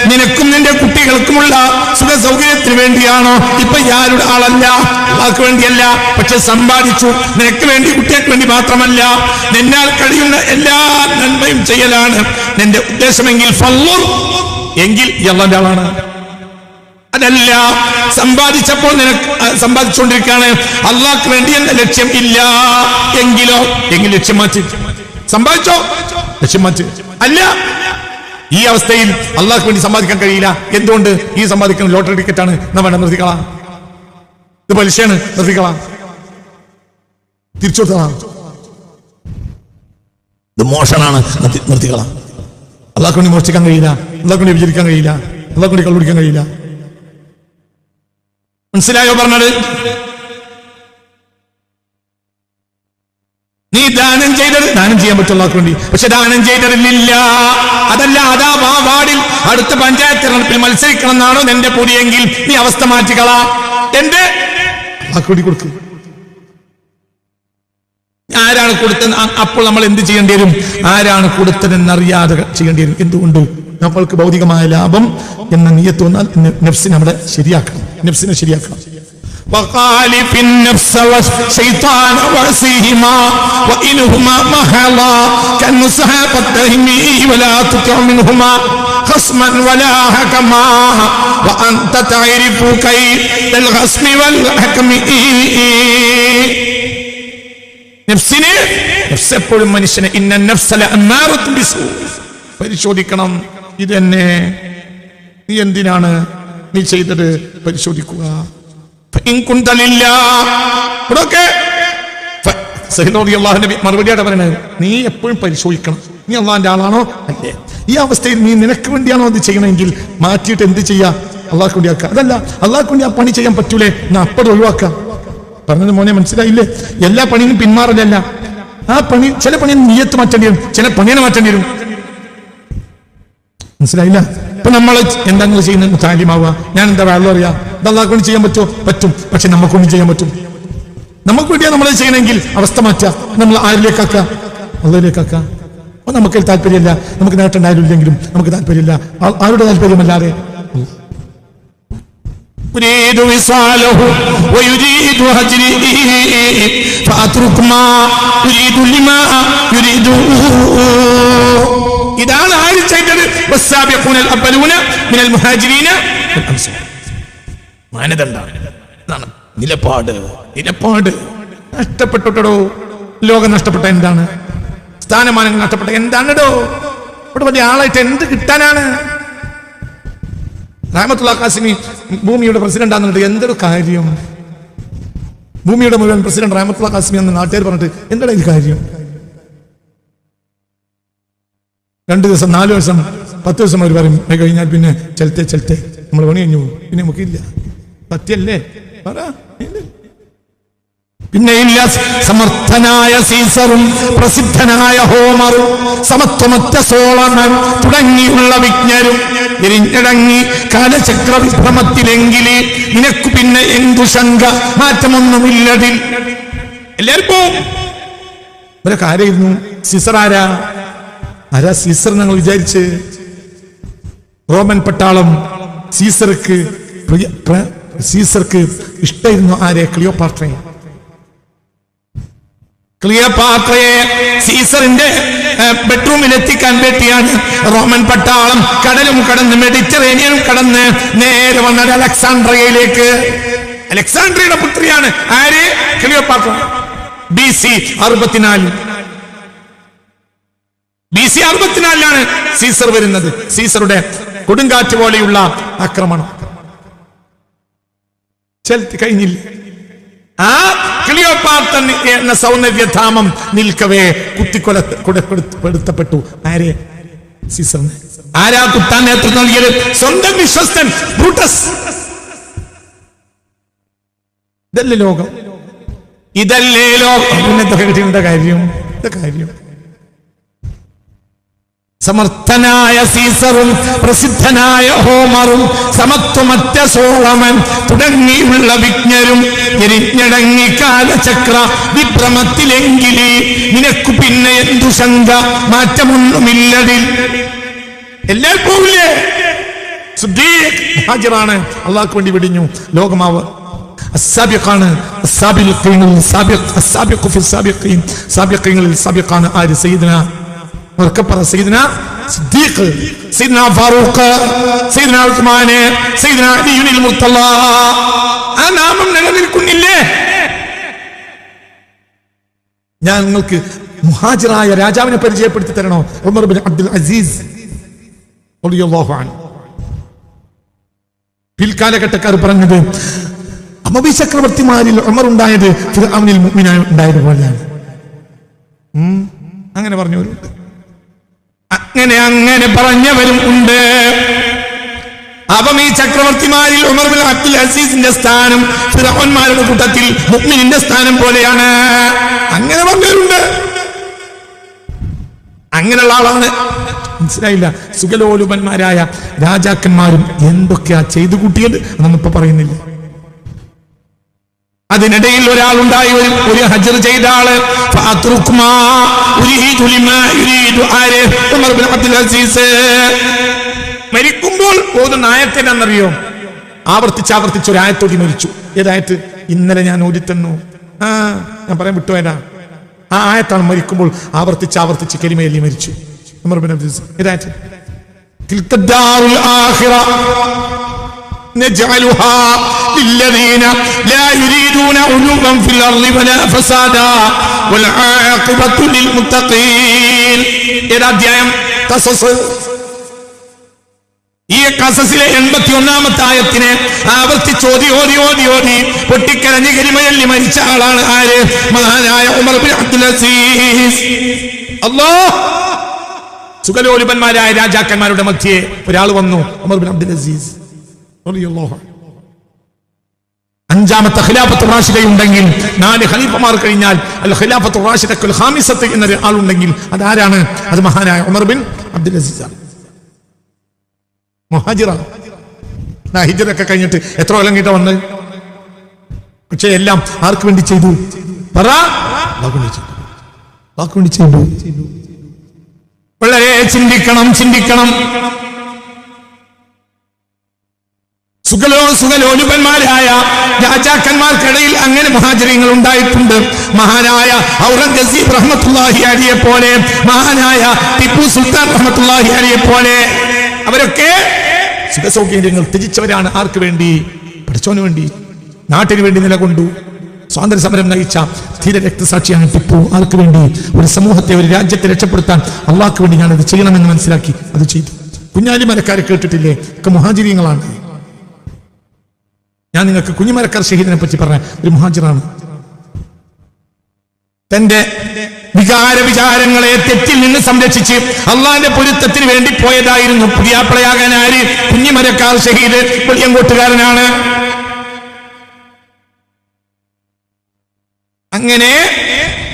നിനക്കും നിന്റെ കുട്ടികൾക്കുമുള്ള സുഖ സൗകര്യത്തിന് വേണ്ടിയാണോ? ഇപ്പൊ ആരുടെ ആളല്ല, അള്ളാഹ്ക്ക് വേണ്ടിയല്ല. പക്ഷെ സമ്പാദിച്ചു നിനക്ക് വേണ്ടി, കുട്ടികൾക്ക് വേണ്ടി മാത്രമല്ല. നിന്നാൽ കഴിയുന്ന എല്ലാ നന്മയും ചെയ്യലാണ് നിന്റെ ഉദ്ദേശമെങ്കിൽ എങ്കിൽ അള്ളാന്റെ ആളാണ്. അതല്ല, സമ്പാദിച്ചപ്പോൾ നിനക്ക് സമ്പാദിച്ചുകൊണ്ടിരിക്കുകയാണ്, അള്ളാഹ്ക്ക് വേണ്ടി എന്ന ലക്ഷ്യം ഇല്ല എങ്കിൽ ലക്ഷ്യം മാറ്റി. സമ്പാദിച്ചോ, ലക്ഷ്യം മാറ്റി. അല്ല, ഈ അവസ്ഥയിൽ അള്ളാഹ്ക്ക് വേണ്ടി സമ്പാദിക്കാൻ കഴിയില്ല. എന്തുകൊണ്ട്? ഈ സമ്പാദിക്കുന്ന ലോട്ടറി ടിക്കറ്റാണ്. വേണ്ട, നിർത്തിക്കളാം. ഇത് പലിശയാണ്, നിർത്തിക്കളാം. തിരിച്ചു കൊടുത്തതാണ്. ഇത് മോഷണാണ്, നിർത്തിക്കളാം. അള്ളാഹ്ക്ക് വേണ്ടി മോഷ്ടിക്കാൻ കഴിയില്ല, അള്ളാഹ്ക്ക് വേണ്ടി വിചരിക്കാൻ കഴിയില്ല, അള്ളാഹ്ക്ക് വേണ്ടി കള്ളുപിടിക്കാൻ കഴിയില്ല. മനസ്സിലായോ പറഞ്ഞത്? നീ ദാനം ചെയ്തത്, ദാനം ചെയ്യാൻ പറ്റും അള്ളാഹ്ക്ക് വേണ്ടി. പക്ഷെ ദാനം ചെയ്തതില്ല. അതല്ല, അതാ വാർഡിൽ അടുത്ത പഞ്ചായത്ത് തെരഞ്ഞെടുപ്പിൽ മത്സരിക്കണം എന്നാണോ നിന്റെ പൊടിയെങ്കിൽ നീ അവസ്ഥ മാറ്റിക്കളാ. എന്റെ അള്ളാഹ്ക്ക് വേണ്ടി കൊടുക്കും. ആരാണ് കൊടുത്തത്? അപ്പോൾ നമ്മൾ എന്ത് ചെയ്യേണ്ടി വരും? ആരാണ് കൊടുത്തതെന്നറിയാതെ ചെയ്യേണ്ടി വരും. എന്തുകൊണ്ട്? നമ്മൾക്ക് ഭൗതികമായ ലാഭം എന്ന നിയ്യത്ത് വന്നാൽ നഫ്സിനെ നമ്മളെ ശരിയാക്കണം. നഫ്സിനെ ശരിയാക്കണം. وخالف النفس والشيطان وعصيهما وإنهما محلا كالنصح فاتهمي ولا تطع منهما خصما ولا حكما وأنت تعرف كيد الخصم والحكم. നഫ്സിനെ, നഫ്സ് എപ്പോഴും മനുഷ്യനെ ഇന്ന നഫ്സ ലഅമ്മാറത്തുൻ ബിസൂ പരിശോധിക്കണം. ഇതെന്നെ നീ എന്തിനാണ് നീ ചെയ്തത് പരിശോധിക്കുക. മറുപടിയായിട്ട് പറയുന്നത്, നീ എപ്പോഴും പരിശോധിക്കണം, നീ അള്ളാന്റെ ആളാണോ അല്ലേ. ഈ അവസ്ഥയിൽ നീ നിനക്ക് വേണ്ടിയാണോ അത് ചെയ്യണമെങ്കിൽ മാറ്റിയിട്ട് എന്ത് ചെയ്യാ? അള്ളാഹ്ക്ക് വേണ്ടിയാക്കുക. അതല്ല, അള്ളാഹ്ക്ക് വേണ്ടി ആ പണി ചെയ്യാൻ പറ്റൂലേ, എന്നാ അപ്പത് ഒഴിവാക്കാം. പറഞ്ഞത് മോനെ മനസ്സിലായില്ലേ? എല്ലാ പണിയും പിന്മാറലല്ല. ആ പണി, ചില പണിയെ നിയ്യത്ത് മാറ്റേണ്ടി വരും, ചില പണിയെ മാറ്റേണ്ടി വരും. മനസ്സിലായില്ല? ഇപ്പൊ നമ്മൾ എന്താ ചെയ്യുന്നത്? താലിമാവുക. ഞാൻ എന്താ വെള്ളം അറിയാം, അള്ളാഹ് കൊണ്ട് ചെയ്യാൻ പറ്റുമോ? പറ്റും. പക്ഷെ നമുക്കൊന്നും ചെയ്യാൻ പറ്റും? നമുക്ക് വേണ്ടിയാ നമ്മളെ ചെയ്യണമെങ്കിൽ അവസ്ഥ മാറ്റാം. നമ്മൾ ആരിലേക്കാക്കുക? അള്ളാഹിലേക്കാക്കുക. അപ്പൊ നമുക്ക് താല്പര്യമില്ല, നമുക്ക് നേട്ടം ഉണ്ടായില്ലെങ്കിലും നമുക്ക് താല്പര്യമില്ല. ആരുടെ താല്പര്യമല്ലാതെ يريد وصاله ويريد هجره فأترك ما يريد لما يريد. ഇതാണ് ആര് ചെയ്തത്? والسابقون الأولون من المهاجرين والأنصار. മാനദണ്ഡമാണ്, നിലപാട്. നഷ്ടപ്പെട്ടോ? ലോകം നഷ്ടപ്പെട്ട എന്താണ്? സ്ഥാനമാനങ്ങൾ നഷ്ടപ്പെട്ട എന്താണോ? ഇവിടെ വലിയ ആളായിട്ട് എന്ത് കിട്ടാനാണ്? റഹ്മത്തുള്ളാ ഖാസിമി ഭൂമിയുടെ പ്രസിഡന്റ് ആണെന്നിട്ട് എന്തൊരു കാര്യം? ഭൂമിയുടെ മുഴുവൻ പ്രസിഡന്റ് റഹ്മത്തുള്ളാ ഖാസിമി എന്ന് നാട്ടുകാർ പറഞ്ഞിട്ട് എന്താണ് ഈ കാര്യം? 2 ദിവസം 4 ദിവസം 10 ദിവസം അവർ പറയും, കഴിഞ്ഞാൽ പിന്നെ ചെലത്തെ നമ്മൾ പണി കഴിഞ്ഞു, പിന്നെ നമുക്കില്ല. സത്യല്ലേ? പറ. പിന്നെയില്ല സമർത്ഥനായ സീസറും പ്രസിദ്ധനായ ഹോമറും സമത്വമറ്റ സോളമൻ തുടങ്ങിയുള്ള വിജ്ഞരും എരിഞ്ഞടങ്ങി കാലചക്ര വിഭ്രമത്തിലെങ്കില് നിനക്കു പിന്നെ എന്തു ശങ്ക, മാറ്റമൊന്നുമില്ലതിൽ. എല്ലാവരും പോവും. ഇവരൊക്കെ ആരായിരുന്നു? സീസർ ആരാ സീസർ? ഞങ്ങൾ വിചാരിച്ച് റോമൻ പട്ടാളം സീസർക്ക് ഇഷ്ടമായിരുന്നു. ആരെ? ക്ലിയോപാട്രയെ സീസറിന്റെ ബെഡ്റൂമിൽ എത്തിക്കാൻ വേണ്ടിയാണ് റോമൻ പട്ടാളം കടലും കടന്ന് മെഡിറ്ററേനിയനും കടന്ന് നേരെ വന്നത് അലക്സാണ്ട്രിയയിലേക്ക്. അലക്സാണ്ട്രിയയുടെ പുത്രിയാണ് ആര്? ക്ലിയോപാട്ര. BC 64 സീസർ വരുന്നത്. സീസറുടെ കൊടുങ്കാറ്റ് പോലെയുള്ള ആക്രമണം കഴിഞ്ഞില്ല. ആ ക്ലിയോപാട്ര എന്ന സൗന്ദര്യധാമം നിൽക്കവേ കുത്തിക്കൊലപ്പെടുത്തപ്പെട്ടു. ആരെ? സീസറിന്. ആരാ കുത്താൻ നേതൃത്വം നൽകിയത്? സ്വന്തം വിശ്വസ്തൻ ബ്രൂട്ടസ്. ഇതല്ലേ ലോകം? ഇന്നത്തെ കിട്ടിയ കാര്യം. സമർത്ഥനായ സീസറും പ്രസിദ്ധനായ ഹോമറും സമത്വമറ്റ സോളമൻ തുടങ്ങിയുള്ള വിജ്ഞരും എരിഞ്ഞടങ്ങി കാലചക്ര വിഭ്രമത്തിലെങ്കില് നിനക്കു പിന്നെ എന്തു ശങ്ക, മാറ്റമൊന്നുമില്ലതിൽ. എല്ലാവരും പോവില്ലേ? ഹാജിറാണ്, അള്ളാഹ്ക്ക് വേണ്ടി വെടിഞ്ഞു. ലോകമാവ് സാബിഖാണ്. സാബിഖാണ് ആര്? സയ്യിദ്ന സയ്യിദ്ന സിദ്ദീഖ്, സയ്യിദ്ന ഫാറൂഖ്, സയ്യിദ്ന ഉസ്മാൻ, സയ്യിദ്ന അലിയുൽ മുർത്തള. ആ നാമം നിലനിൽക്കുന്നില്ലേ? ഞാൻ നിങ്ങൾക്ക് മുഹാജിറായ രാജാവിനെ പരിചയപ്പെടുത്തി തരണോ? ഉമർ ബിൻ അബ്ദുൽ അസീസ് റളിയല്ലാഹു അൻഹു. പിൽക്കാലഘട്ടക്കാർ പറഞ്ഞത് അമവി ചക്രവർത്തിമാരിൽ ഉമർ ഉണ്ടായത് ഫിർഔനിൽ മുഅ്മിനായ ഉണ്ടായതുപോലെയാണ്. അങ്ങനെ പറഞ്ഞവരുണ്ട്, അങ്ങനെ പറഞ്ഞവരും ഉണ്ട്. അപ്പം ഈ ചക്രവർത്തിമാരിൽ ഉമർ ബിൻ അബ്ദുൽ അസീസിന്റെ സ്ഥാനം ഫിർഔൻമാരുടെ കൂട്ടത്തിൽ മുഅ്മിനിന്റെ സ്ഥാനം പോലെയാണ്. അങ്ങനെ പറഞ്ഞവരുണ്ട്. അങ്ങനെയുള്ള ആളാണ്. മനസ്സിലായില്ല? സുഖലോലുപന്മാരായ രാജാക്കന്മാരും എന്തൊക്കെയാ ചെയ്തു കൂട്ടിയത് എന്നൊന്നും ഇപ്പൊ പറയുന്നില്ല. അതിനിടയിൽ ഒരാളുണ്ടായി, ഒരു ഹജ്ർ ചെയ്ത ആള്. മരിക്കുമ്പോൾ ഓതുന്ന ആയത്തിനെന്നറിയോ? ആവർത്തിച്ച് ഒരു ആയത്തോടി മരിച്ചു. ഏതായത്? ഇന്നലെ ഞാൻ ഓടിത്തന്നു. ഞാൻ പറയാൻ വിട്ടുപോയതാ. ആ ആയത്താണ് മരിക്കുമ്പോൾ ആവർത്തിച്ച് കലിമയല്ലി മരിച്ചു. Umar bin Abdul Aziz. ഏതായത്? തിൽക്കദ്ദാറുൽ ആഖിറ نجعلها للذين لا يريدون علوا في الأرض ولا فسادا والعاقبة للمتقين. ഏതാ അധ്യായം? ഖസസ്. ഈ ഖസസിലെ 81-ാമത്തെ ആയത്തിനെ ആവർത്തിച്ച് ഓതി പൊട്ടിക്കരഞ്ഞ് കരിമയല്ലി മരിച്ച ആളാണ് ആര്? മഹാനായ ഉമർ ബിൻ അബ്ദുൽ അസീസ്. അല്ലാഹ്. സുഖലോലുപന്മാരായ രാജാക്കന്മാരുടെ മധ്യേ ഒരാൾ വന്നു, ഉമർ ബിൻ അബ്ദുൽ അസീസ്. അഞ്ചാമത്തെ ഖിലാഫത്ത് റാഷിദയുണ്ടെങ്കിൽ, 4 ഖലീഫമാർ കഴിഞ്ഞാൽ അൽ ഖിലാഫത്ത് റാഷിദത്തുൽ ഖാമിസത്ത് എന്നൊരു ആളുണ്ടെങ്കിൽ അതാരാണ്? അത് മഹാനായ ഉമർ ബിൻ അബ്ദുൽ അസീസ്. മുഹാജിറ. ഹിജ്റയൊക്കെ കഴിഞ്ഞിട്ട് എത്ര കൊല്ലം കഴിഞ്ഞിട്ടാ വന്നത്? പക്ഷെ എല്ലാം ആർക്ക് വേണ്ടി ചെയ്തു? പറ. ആർക്ക് വേണ്ടി ചെയ്തു? വളരെ ചിന്തിക്കണം. സുഖലോലുപന്മാരായ രാജാക്കന്മാർക്കിടയിൽ അങ്ങനെ മുഹാജിറുകൾ ഉണ്ടായിട്ടുണ്ട്. മഹാനായ ഔറംഗസീബ് റഹ്മത്തുള്ളാഹി അലൈഹിയെ പോലെ, മഹാനായ ടിപ്പു സുൽത്താൻ റഹ്മത്തുള്ളാഹി അലൈഹിയെ പോലെ അവരൊക്കെ സുഖസൗകര്യങ്ങൾ ത്യജിച്ചവരാണ്. ആർക്ക് വേണ്ടി? പഠിച്ചവന് വേണ്ടി, നാട്ടിന് വേണ്ടി നിലകൊണ്ടു. സ്വാതന്ത്ര്യ സമരം നയിച്ച സ്ഥിര രക്തസാക്ഷിയാണ് ടിപ്പു. ആർക്ക് വേണ്ടി? ഒരു സമൂഹത്തെ, ഒരു രാജ്യത്തെ രക്ഷപ്പെടുത്താൻ അള്ളാഹ്ക്ക് വേണ്ടി ഞാനത് ചെയ്യണമെന്ന് മനസ്സിലാക്കി അത് ചെയ്തു. കുഞ്ഞാലിമരക്കാരെ കേട്ടിട്ടില്ലേ? ഒക്കെ മുഹാജിരീങ്ങളാണ്. ഞാൻ നിങ്ങൾക്ക് കുഞ്ഞിമരക്കാർ ഷഹീദിനെ പറ്റി പറഞ്ഞ ഒരു മുഹാജിറാണ്. തന്റെ വിചാരങ്ങളെ തെറ്റിൽ നിന്ന് സംരക്ഷിച്ച് അള്ളാന്റെ പൊരുത്തത്തിന് വേണ്ടി പോയതായിരുന്നു. പുതിയാപ്പിളയാകാൻ ആര്? കുഞ്ഞിമരക്കാർ ഷഹീദ് വെളിയങ്കോട്ടുകാരനാണ്. അങ്ങനെ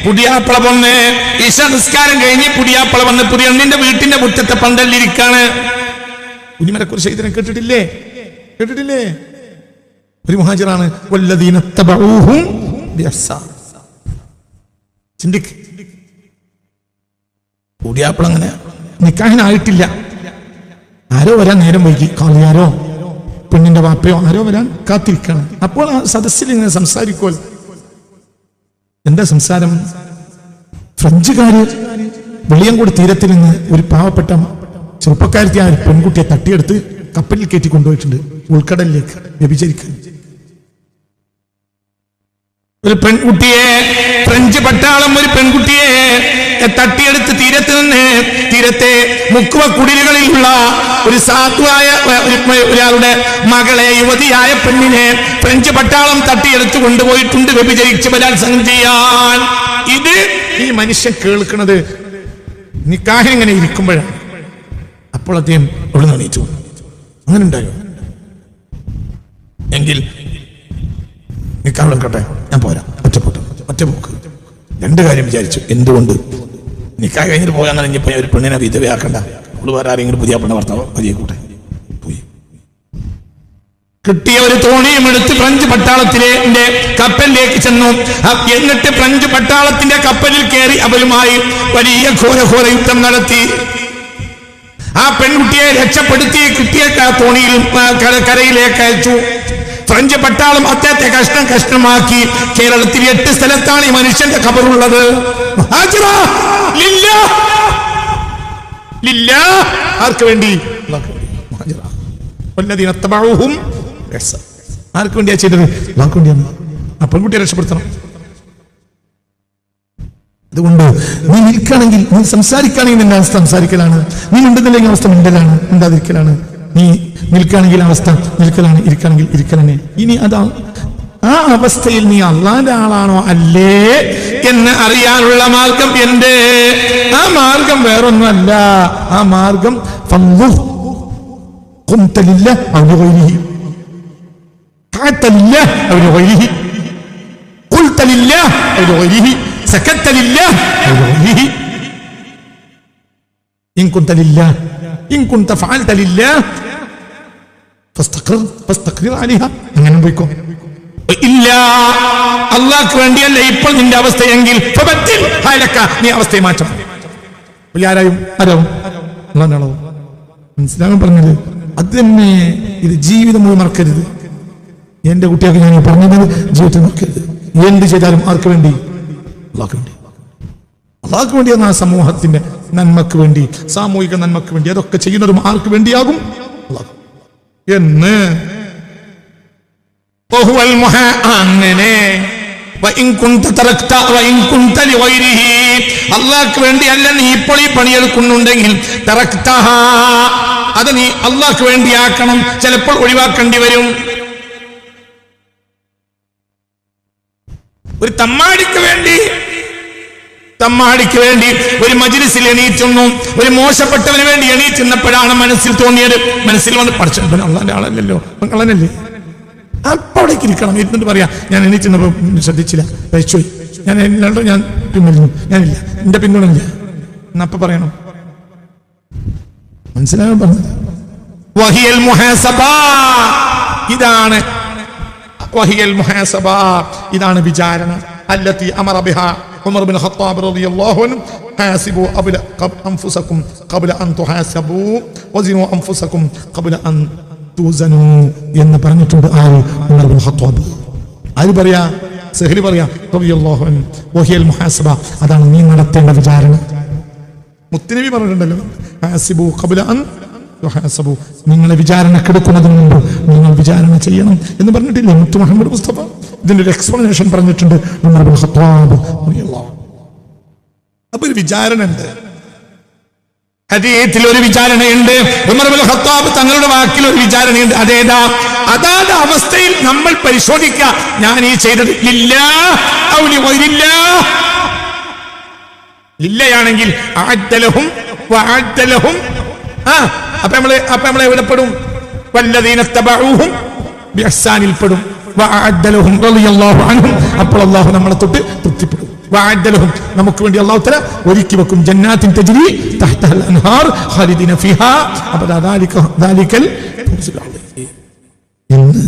പുതിയാപ്പിള വന്ന് ഇശ നിസ്കാരം കഴിഞ്ഞ് പുതിയാപ്പിള വന്ന് പുതിയണ്ണിന്റെ വീട്ടിന്റെ മുറ്റത്തെ പന്തലിരിക്കാണ്. കുഞ്ഞിമരക്കൂർ ഷഹീദിനെ കേട്ടിട്ടില്ലേ? ഒരു മുഹാജിറാണ്. വല്ലദീന തബഊഹും ബിഇഹ്സാൻ. ചിന്തിക്ക്, പുതിയാപ്പിള അങ്ങനെ നിക്കാഹിനായിട്ടില്ല. ആരോ വരാൻ നേരം വൈകി. കാളിയാരോ പെണ്ണിന്റെ വാപ്പയോ ആരോ വരാൻ കാത്തിരിക്കണം. അപ്പോൾ ആ സദസ്സിൽ ഇങ്ങനെ സംസാരിക്കുമല്ലോ. എന്താ സംസാരം? ഫ്രഞ്ചുകാര് വെളിയങ്കോട് തീരത്തിൽ നിന്ന് ഒരു പാവപ്പെട്ട ചെറുപ്പക്കാരത്തിയായ ഒരു പെൺകുട്ടിയെ തട്ടിയെടുത്ത് കപ്പലിൽ കയറ്റി കൊണ്ടുപോയിട്ടുണ്ട് ഉൾക്കടലിലേക്ക് വ്യഭിചരിക്കാൻ. ഒരു പെൺകുട്ടിയെ, ഫ്രഞ്ച് പട്ടാളം ഒരു പെൺകുട്ടിയെ തട്ടിയെടുത്ത് തീരത്തെ മുക്കുവ കുടിലുകളിലുള്ള ഒരു സാധുവായ ഒരാളുടെ മകളെ, യുവതിയായ പെണ്ണിനെ ഫ്രഞ്ച് പട്ടാളം തട്ടിയെടുത്ത് കൊണ്ടുപോയിട്ടുണ്ട് വ്യഭിചരിച്ച് ബലാത്സംഗം ചെയ്യാൻ. ഇത് ഈ മനുഷ്യൻ കേൾക്കുന്നത് നിക്കാഹിന് ഇങ്ങനെ ഇരിക്കുമ്പോഴാണ്. അപ്പോൾ അദ്ദേഹം അവിടെ നിന്ന് എണീറ്റു. അങ്ങനെ ഉണ്ടായോ? എങ്കിൽ നിക്കാഹ് എടുക്കട്ടെ, ഞാൻ പോരാ, ഒറ്റ പോക്ക്. രണ്ട് കാര്യം വിചാരിച്ചു. എന്തുകൊണ്ട്? നിക്കാഹ് കഴിഞ്ഞിട്ട് പോകാൻ കഴിഞ്ഞപ്പോ ഒരു പെണ്ണിനെ വിധവയാക്കണ്ട, അവള് വേറെ ആരെങ്കിലും പുതിയ പെണ്ണ ഭർത്താവ് പതിയെ കൂട്ടെ പോയി. കിട്ടിയ ഒരു തോണിയും എടുത്ത് ഫ്രഞ്ച് പട്ടാളത്തിലെ കപ്പലിലേക്ക് ചെന്നു. എന്നിട്ട് ഫ്രഞ്ച് പട്ടാളത്തിന്റെ കപ്പലിൽ കയറി അവരുമായി വലിയ ഘോര യുദ്ധം നടത്തി. ആ പെൺകുട്ടിയെ രക്ഷപ്പെടുത്തി കിട്ടിയ തോണിയിൽ കരയിലേക്ക് അയച്ചു. ഫ്രഞ്ച് പട്ടാളം അദ്ദേഹത്തെ കഷ്ണമാക്കി. കേരളത്തിൽ 8 സ്ഥലത്താണ് ഈ മനുഷ്യന്റെ ഖബറുള്ളത്. ആർക്ക് വേണ്ടി? ആർക്ക് വേണ്ടിയാ ചെയ്തത്? അല്ലാഹുവിന് വേണ്ടിയാണ്. ആ പെൺകുട്ടിയെ രക്ഷപ്പെടുത്തണം. അതുകൊണ്ട് നീ നിൽക്കുകയാണെങ്കിൽ, നീ സംസാരിക്കുകയാണെങ്കിൽ നിന്റെ അവസ്ഥ സംസാരിക്കലാണ്. നീ മിണ്ടുന്നില്ലെങ്കിൽ അവസ്ഥ മിണ്ടലാണ്, മിണ്ടാതിരിക്കലാണ്. നീ നിൽക്കുകയാണെങ്കിൽ അവസ്ഥ നിൽക്കലാണ്, ഇരിക്കുകയാണെങ്കിൽ ഇരിക്കലാണ്. ഇനി അതാ ആ അവസ്ഥയിൽ നീ അള്ളാന്റെ ആളാണോ അല്ലേ എന്ന് അറിയാനുള്ള മാർഗം എന്റെ. ആ മാർഗം വേറൊന്നുമല്ല. ആ മാർഗം അങ്ങനെ പോയിക്കോ. ഇല്ല, അള്ളാഹ്ക്ക് വേണ്ടിയല്ല ഇപ്പോൾ നിന്റെ അവസ്ഥയെങ്കിൽ നീ അവസ്ഥയെ മാറ്റം. ആരായും മനസ്സിലാകാൻ പറഞ്ഞത് അത് തന്നെ. ഇത് ജീവിതം മുഴുവൻ മറക്കരുത്. എന്റെ കുട്ടികൾക്ക് ഞാൻ പറഞ്ഞത് ജീവിതത്തിൽ മറക്കരുത്. എന്ത് ചെയ്താലും ആർക്ക് വേണ്ടി? അള്ളാഹ്ക്ക് വേണ്ടി. അള്ളാഹ്ക്ക് വേണ്ടിയാണ്. ആ സമൂഹത്തിന്റെ നന്മക്ക് വേണ്ടി, സാമൂഹിക നന്മക്ക് വേണ്ടി അതൊക്കെ ചെയ്യുന്നതും ആർക്ക് വേണ്ടിയാകും? അള്ളാഹ് എന്ന്. അങ്ങനെ അള്ളാഹ്ക്ക് വേണ്ടി അല്ല നീ ഇപ്പോൾ ഈ പണിയെടുക്കുന്നുണ്ടെങ്കിൽ അത് നീ അള്ളാഹ്ക്ക് വേണ്ടിയാക്കണം. ചിലപ്പോൾ ഒഴിവാക്കേണ്ടി വരും. ഒരു തമ്മാടിക്ക് വേണ്ടി ഒരു മജ്‌ലിസിൽ എണീറ്റുന്നു. ഒരു മോശപ്പെട്ടവന് വേണ്ടി എണീറ്റുന്നപ്പോഴാണ് മനസ്സിൽ തോന്നിയത്, മനസ്സിൽ വന്ന് പഠിച്ചവൻ അള്ളാന്റെ ആളല്ലല്ലോ, കള്ളനല്ലേ. അപ്പൊ അവിടേക്ക് ഇരിക്കണം. ഇരുന്നിട്ട് പറയാ, ഞാൻ എണീറ്റുന്നപ്പോ ശ്രദ്ധിച്ചില്ല, കഴിച്ചുപോയി, ഞാൻ പിന്തുടരുന്നു, ഞാനില്ല, എന്റെ പിന്തുണയില്ല എന്നപ്പ പറയണം. മനസ്സിലാകാൻ പറഞ്ഞത്. ഇതാണ് വഹിയൽ മുഹാസബ, ഇതാണ് വിചാരണ. അല്ലത്തി അമറ ബിഹാ ഉമർ ബിൻ ഖത്താബ് റളിയല്ലാഹു അൻഹു, ഹാസിബു അൻഫുസകും ഖബ്ല അൻ തുഹാസബു വസിനു അൻഫുസകും ഖബ്ല അൻ തുസനു എന്ന് പറഞ്ഞിട്ടുണ്ട്. ആര്? Umar bin Khattab. ആര് പറയാ? സഹൽ പറയാ റളിയല്ലാഹു അൻഹു. വഹിയൽ മുഹാസബ, അതാണ് നീ നടത്തേണ്ട വിചാരണ. മുത്തുനബി പറഞ്ഞിട്ടുണ്ടല്ലോ, ഹാസിബു ഖബ്ല അൻ തുഹാസബു, നിങ്ങളെ വിചാരണക്കെടുക്കുന്നതിന് മുമ്പ് നിങ്ങൾ വിചാരണ ചെയ്യണം എന്ന് പറഞ്ഞിട്ടില്ലേ മുത്തു മുഹമ്മദ് മുസ്തഫ? ഇതിന്റെ ഒരു എക്സ്പ്ലനേഷൻ പറഞ്ഞിട്ടുണ്ട് ഉമർ ബിൻ ഖത്താബ് റളിയല്ലാഹു അൻഹു. അപ്പൊ ഒരു വിചാരണ ഉണ്ട്, ഹദീസിൽ ഒരു വിചാരണയുണ്ട്. ഉമർ ബിൻ ഖത്താബ് തങ്ങളുടെ വാക്കിൽ ഒരു വിചാരണയുണ്ട്. അതേതാ? അതാത് അവസ്ഥയിൽ നമ്മൾ പരിശോധിക്കുക, ഞാൻ ഈ ചെയ്തത് ലില്ലാഹ് ഔ ലിഗൈരില്ലാഹ്. ലില്ലയാണെങ്കിൽ അഅദ്ദലഹും വഅദ്ദലഹും, അപ്പൊ നമ്മളെ എവിടെ പെടും? വല്ലദീന തബഊഹും ബിഇഹ്സാനിൽ പെടും. വഅദ്ദലഹും റളിയല്ലാഹു അൻഹും, അപ്പോൾ അല്ലാഹു നമ്മളെ തൊട്ട് തൃപ്തിപ്പെടും. വഅദ്ദലഹും, നമുക്ക് വേണ്ടി അല്ലാഹു തആല ഒരുക്കി വെക്കും ജന്നാത്തിൻ തജ്രി തഹ്തഹൽ അൻഹാർ ഖാലിദീന ഫീഹാ അബദാ. ദാലികൽ ഫൗസുൽ അളീം എന്ന്